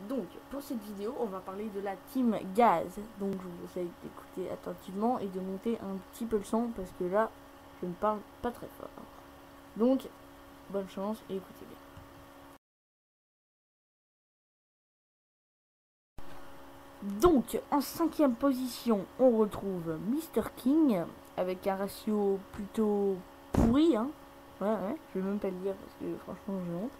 Donc, pour cette vidéo, on va parler de la team Gaz. Donc, je vous conseille d'écouter attentivement et de monter un petit peu le son parce que là, je ne parle pas très fort. Donc, bonne chance et écoutez bien. Donc, en 5e position, on retrouve Mr. King avec un ratio plutôt pourri. Hein. Ouais, je vais même pas le dire parce que franchement, j'ai honte.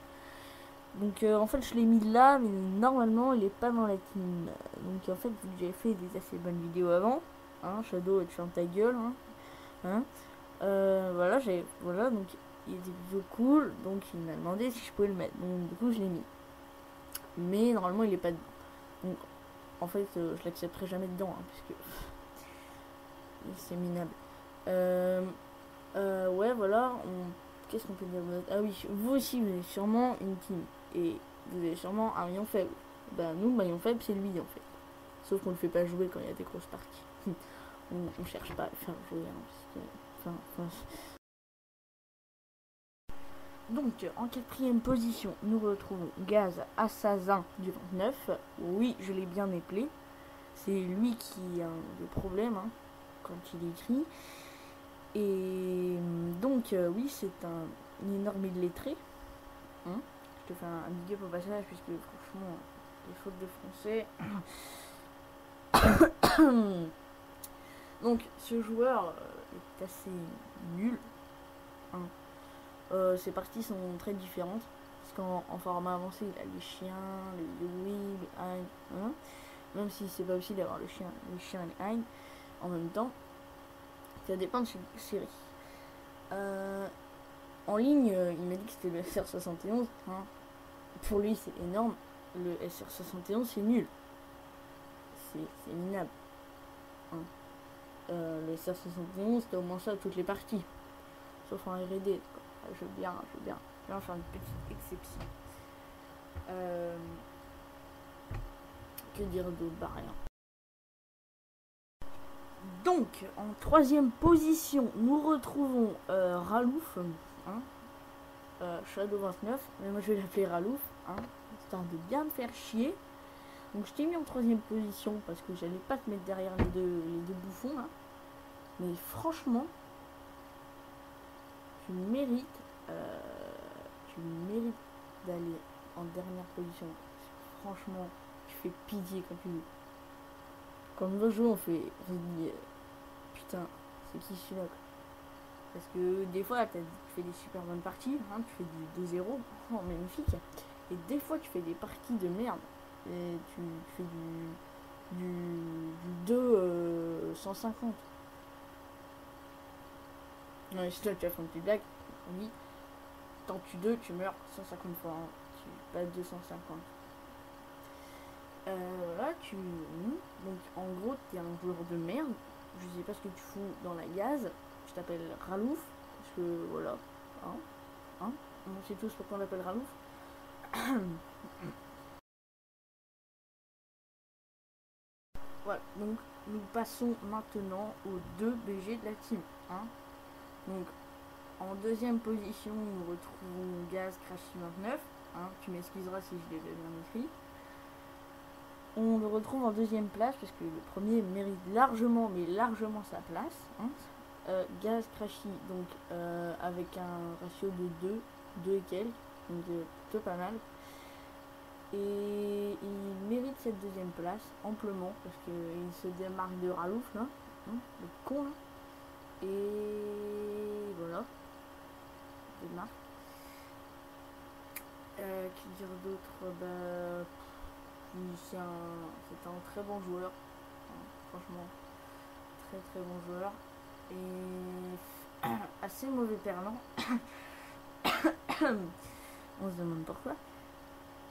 Donc en fait je l'ai mis là, mais normalement il est pas dans la team. Donc en fait vu que j'avais fait des assez bonnes vidéos avant, hein, Shadow et chante ta gueule, hein, voilà, donc il y a des vidéos cool, donc il m'a demandé si je pouvais le mettre. Donc du coup je l'ai mis. Mais normalement il est pas dedans. Donc en fait je l'accepterai jamais dedans, hein, puisque c'est minable. Ouais voilà, qu'est-ce qu'on peut dire d'autre? Ah oui, vous aussi vous avez sûrement une team. Et vous avez sûrement un maillon faible. Bah nous, le maillon faible, c'est lui en fait. Sauf qu'on ne le fait pas jouer quand il y a des grosses parties. on cherche pas à le faire jouer. Hein, donc, en 4e position, nous retrouvons Gaz Assassin du 29. Oui, je l'ai bien épelé. C'est lui qui a des problèmes hein, quand il écrit. Et donc, oui, c'est un énorme illettré. Hein. Je te fais un big up au passage, puisque franchement, les fautes de français. Donc, ce joueur est assez nul. Hein. Ses parties sont très différentes. Parce qu'en format avancé, il a les chiens, les oui, les hein, hein. Même si c'est pas possible d'avoir les chiens et les hein en même temps. Ça dépend de chaque série. En ligne, il m'a dit que c'était le SR71. Hein. Pour lui, c'est énorme. Le SR71, c'est nul. C'est minable. Hein. Le SR71, c'était au moins ça toutes les parties. Sauf en R&D. Je veux bien faire une petite exception. Que dire d'autre? Bah rien. Donc, en 3e position, nous retrouvons Ralouf, hein, Shadow 29, mais moi je vais l'appeler Ralouf, hein, histoire de bien me faire chier. Donc je t'ai mis en 3e position parce que j'allais pas te mettre derrière les deux bouffons là. Mais franchement, tu mérites, d'aller en dernière position. Franchement, tu fais pitié quand tu joues. Quand on va jouer, on dit putain, c'est qui celui-là? Parce que des fois, tu fais des super bonnes parties, hein, tu fais du 2-0, oh, magnifique. Et des fois, tu fais des parties de merde. Et tu fais du 2 150. Non, mais si toi, tu as fait une petite blague, on dit, t'en tues 2, tu meurs 150 fois. Hein. Pas 250. Voilà, donc en gros, t'es un joueur de merde. Je sais pas ce que tu fous dans la gaz. Je t'appelle Ralouf. Parce que voilà. Hein, on sait tous pourquoi on l'appelle Ralouf. Voilà, donc nous passons maintenant aux 2 BG de la team. Hein. Donc en 2e position, nous retrouvons Gaz Crashy 29. Hein. Tu m'excuseras si je l'ai bien écrit. On le retrouve en 2e place parce que le premier mérite largement, mais largement sa place. Hein. Gaz Crashy, donc avec un ratio de 2 et quelques, donc plutôt pas mal. Et il mérite cette 2e place amplement parce qu'il se démarque de Ralouf là, hein, le con là. Et voilà, démarque. Qui dire d'autre? Bah, c'est un très bon joueur, hein, franchement, très bon joueur. Et assez mauvais perdant. On se demande pourquoi.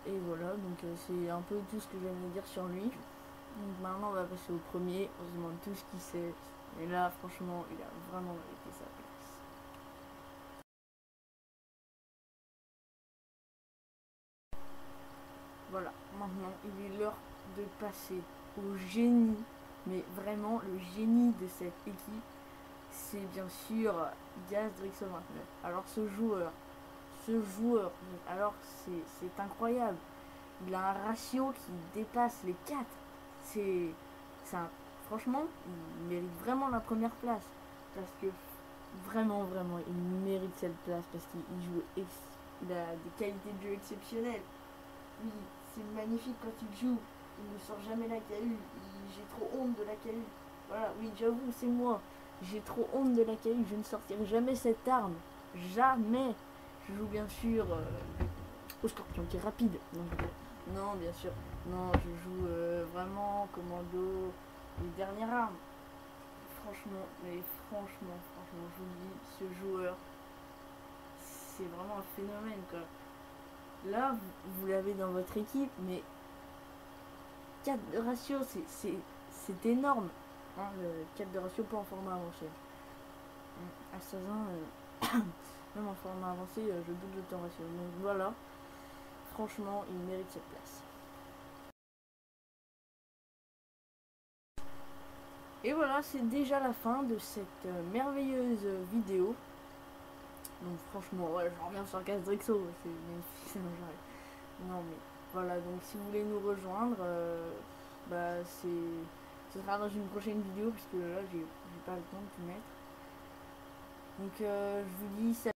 Et voilà, donc c'est un peu tout ce que j'aime dire sur lui. Donc maintenant on va passer au premier, on se demande tout ce qu'il sait. Et là franchement il a vraiment mérité sa place. Voilà, maintenant il est l'heure de passer au génie. Mais vraiment le génie de cette équipe, c'est bien sûr Gaz Drixon 29. Alors ce joueur, alors c'est incroyable. il a un ratio qui dépasse les 4. C'est franchement, il mérite vraiment la première place. Parce que vraiment, il mérite cette place. Parce qu'il joue, il a des qualités de jeu exceptionnelles. Oui, c'est magnifique quand il joue. Il ne sort jamais la KU. J'ai trop honte de la KU. Voilà, oui, j'avoue, c'est moi. J'ai trop honte de la KU. Je ne sortirai jamais cette arme. Jamais. Je joue bien sûr au scorpion qui est rapide. Non, bien sûr. Non, je joue vraiment commando, les dernières armes. Franchement, je vous dis, ce joueur, c'est vraiment un phénomène, quoi. Là, vous l'avez dans votre équipe, mais 4 de ratio, c'est énorme. Hein, le 4 de ratio, pas en format avancé. Assassin, même en format avancé, je doute de ton ratio. Donc voilà, franchement, il mérite cette place. Et voilà, c'est déjà la fin de cette merveilleuse vidéo. Donc franchement, ouais, je reviens sur Castrexo, c'est magnifique, non mais voilà, donc si vous voulez nous rejoindre, bah ce sera dans une prochaine vidéo, puisque là j'ai pas le temps de tout mettre. Donc je vous dis salut.